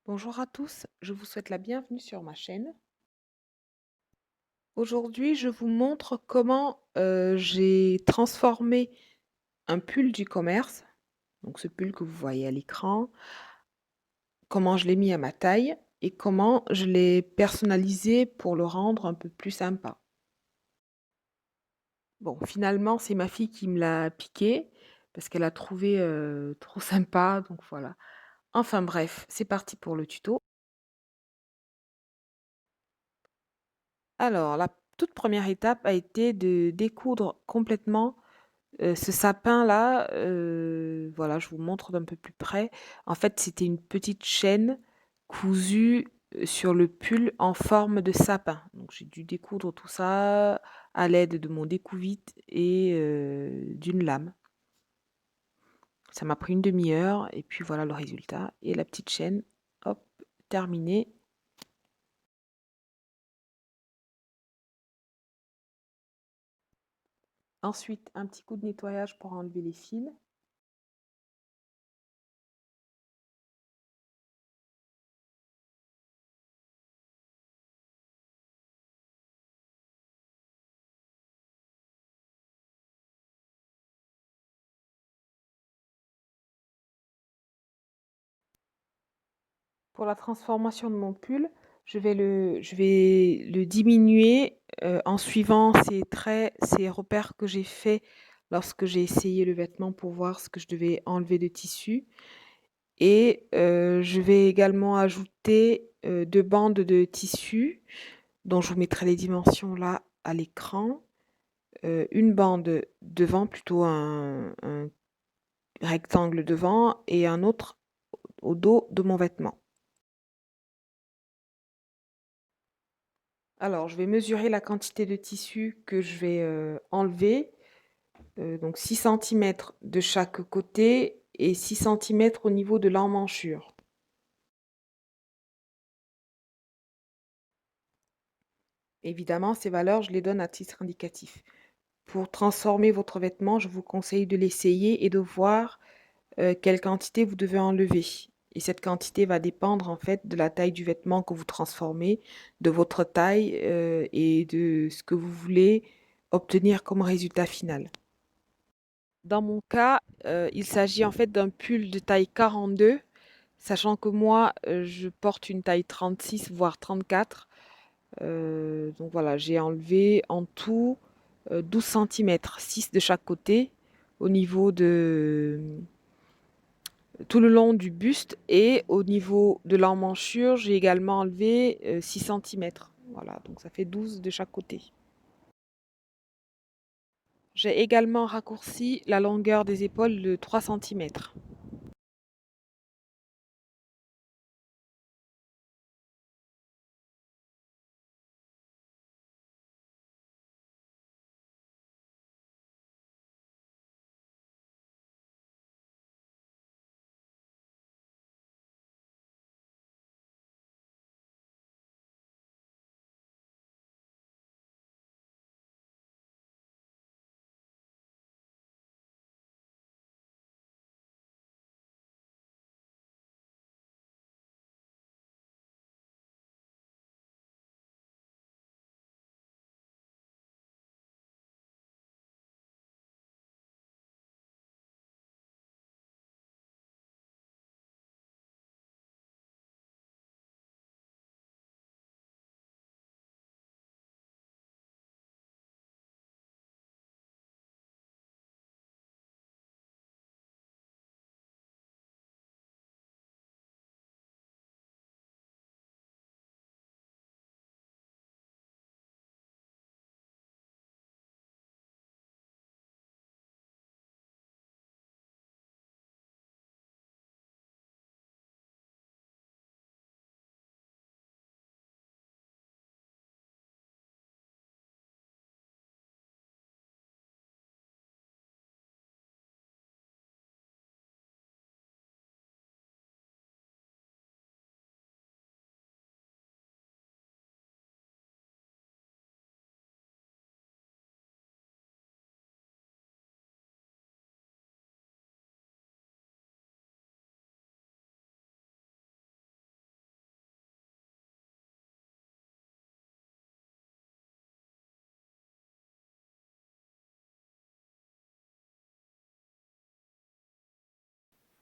Bonjour à tous, je vous souhaite la bienvenue sur ma chaîne. Aujourd'hui, je vous montre comment j'ai transformé un pull du commerce, donc ce pull que vous voyez à l'écran, comment je l'ai mis à ma taille et comment je l'ai personnalisé pour le rendre un peu plus sympa. Bon, finalement, c'est ma fille qui me l'a piqué parce qu'elle a trouvé trop sympa, donc voilà. Enfin bref, c'est parti pour le tuto. Alors, la toute première étape a été de découdre complètement, ce sapin-là, voilà, je vous montre d'un peu plus près. En fait, c'était une petite chaîne cousue, sur le pull en forme de sapin. Donc j'ai dû découdre tout ça à l'aide de mon découvite et d'une lame. Ça m'a pris une demi-heure et puis voilà le résultat et la petite chaîne, hop, terminée. Ensuite, un petit coup de nettoyage pour enlever les fils. Pour la transformation de mon pull, je vais le diminuer, en suivant ces traits, ces repères que j'ai faits lorsque j'ai essayé le vêtement pour voir ce que je devais enlever de tissu et je vais également ajouter, 2 bandes de tissu dont je vous mettrai les dimensions là à l'écran. Une bande devant, plutôt un rectangle devant et un autre au dos de mon vêtement. Alors, je vais mesurer la quantité de tissu que je vais enlever. Donc 6 centimètres de chaque côté et 6 centimètres au niveau de l'emmanchure. Évidemment, ces valeurs, je les donne à titre indicatif. Pour transformer votre vêtement, je vous conseille de l'essayer et de voir quelle quantité vous devez enlever. Et cette quantité va dépendre en fait de la taille du vêtement que vous transformez, de votre taille et de ce que vous voulez obtenir comme résultat final. Dans mon cas, il s'agit en fait d'un pull de taille 42, sachant que moi, je porte une taille 36 voire 34. Donc voilà, j'ai enlevé en tout, 12 centimètres, 6 de chaque côté, au niveau de tout le long du buste et au niveau de l'emmanchure, j'ai également enlevé, 6 centimètres. Voilà, donc ça fait 12 de chaque côté. J'ai également raccourci la longueur des épaules de 3 centimètres.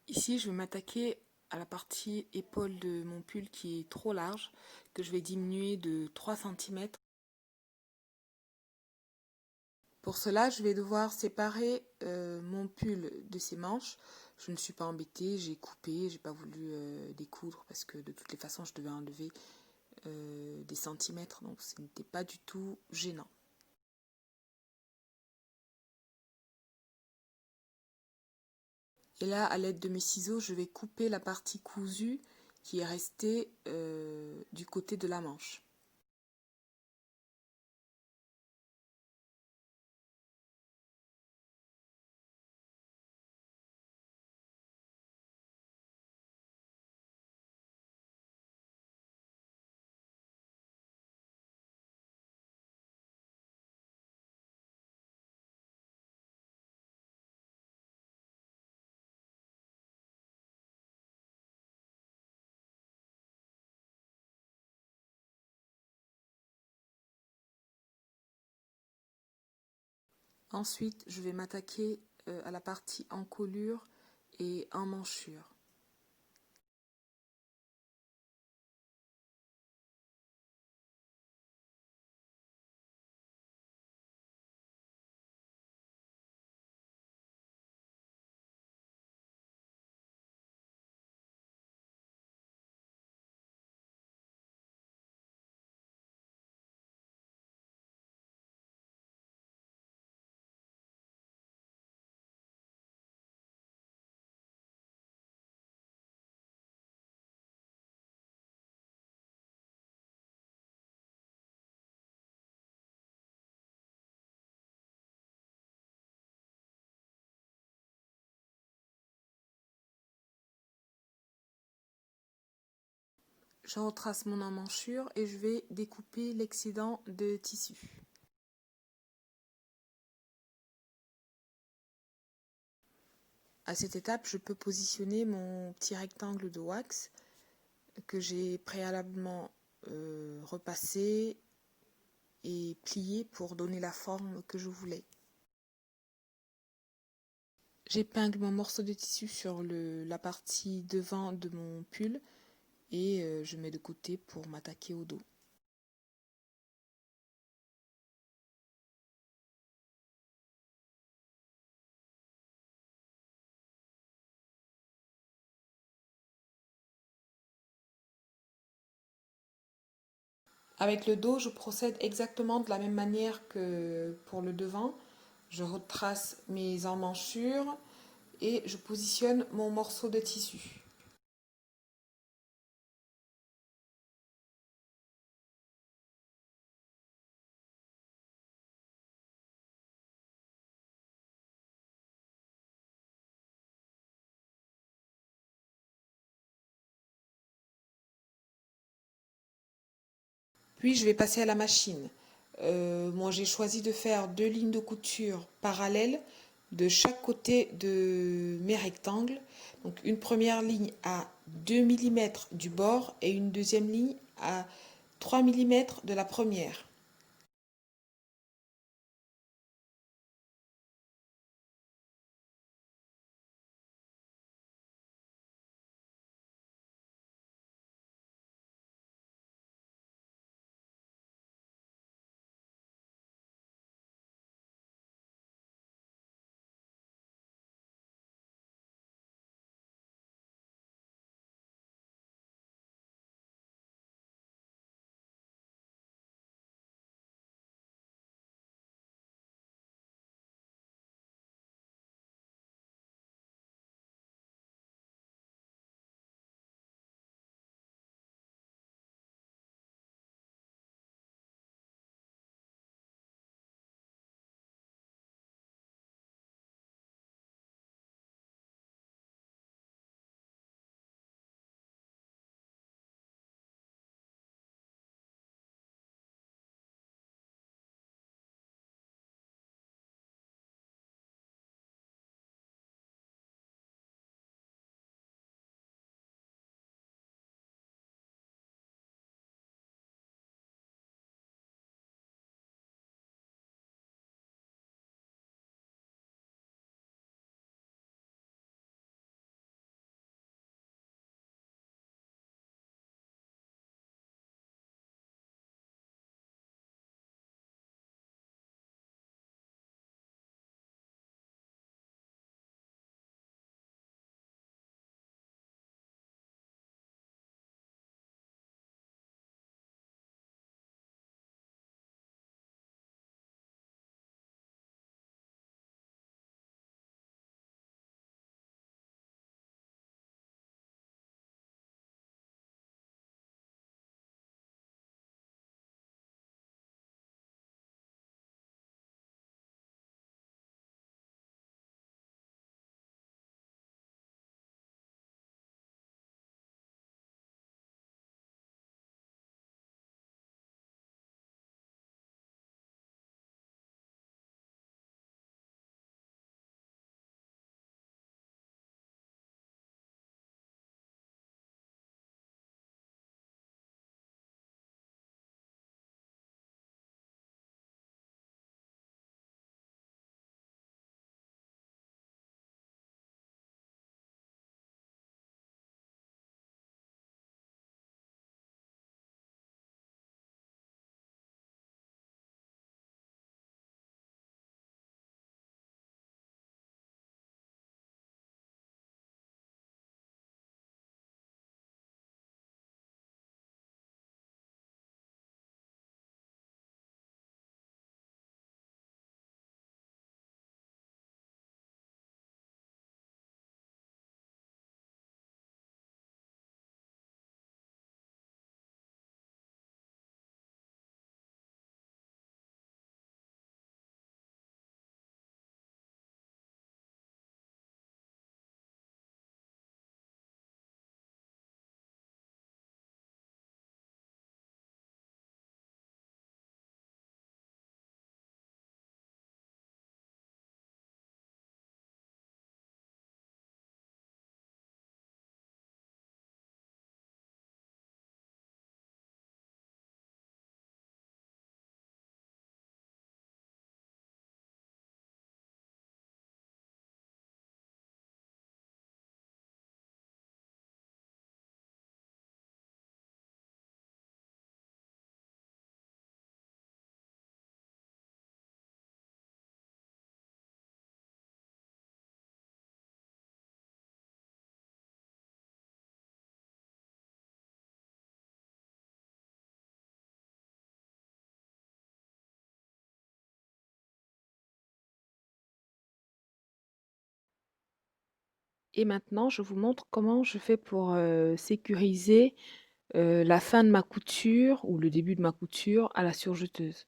Ici, je vais m'attaquer à la partie épaule de mon pull qui est trop large, que je vais diminuer de 3 centimètres. Pour cela, je vais devoir séparer mon pull de ses manches. Je ne suis pas embêtée, j'ai coupé, j'ai pas voulu découdre parce que de toutes les façons, je devais enlever des centimètres, donc ce n'était pas du tout gênant. Et là, à l'aide de mes ciseaux, je vais couper la partie cousue qui est restée du côté de la manche. Ensuite, je vais m'attaquer à la partie encolure et emmanchure. Je retrace mon emmanchure et je vais découper l'excédent de tissu. À cette étape, je peux positionner mon petit rectangle de wax que j'ai préalablement repassé et plié pour donner la forme que je voulais. J'épingle mon morceau de tissu sur la partie devant de mon pull et je mets de côté pour m'attaquer au dos. Avec le dos, je procède exactement de la même manière que pour le devant. Je retrace mes emmanchures et je positionne mon morceau de tissu. Puis je vais passer à la machine. Moi j'ai choisi de faire 2 lignes de couture parallèles de chaque côté de mes rectangles. Donc une première ligne à 2 mm du bord et une deuxième ligne à 3 mm de la première. Et maintenant, je vous montre comment je fais pour, sécuriser, la fin de ma couture ou le début de ma couture à la surjeteuse.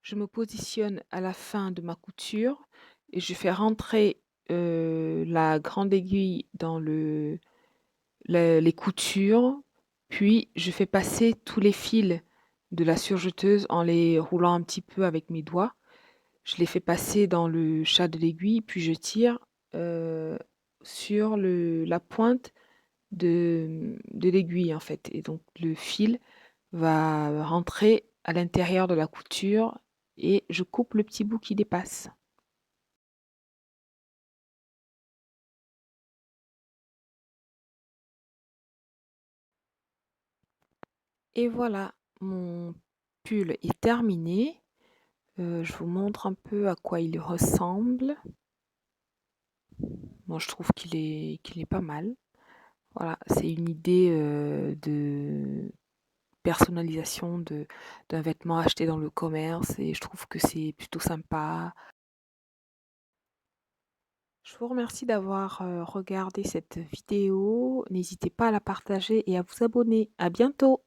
Je me positionne à la fin de ma couture et je fais rentrer, la grande aiguille dans les coutures, puis je fais passer tous les fils de la surjeteuse en les roulant un petit peu avec mes doigts. Je les fais passer dans le chat de l'aiguille, puis je tire, heu, sur la pointe de l'aiguille, en fait, et donc le fil va rentrer à l'intérieur de la couture et je coupe le petit bout qui dépasse. Et voilà, mon pull est terminé. Je vous montre un peu à quoi il ressemble. Moi, je trouve qu'il est pas mal. Voilà, c'est une idée, de personnalisation d'un vêtement acheté dans le commerce et je trouve que c'est plutôt sympa. Je vous remercie d'avoir, regardé cette vidéo. N'hésitez pas à la partager et à vous abonner. À bientôt!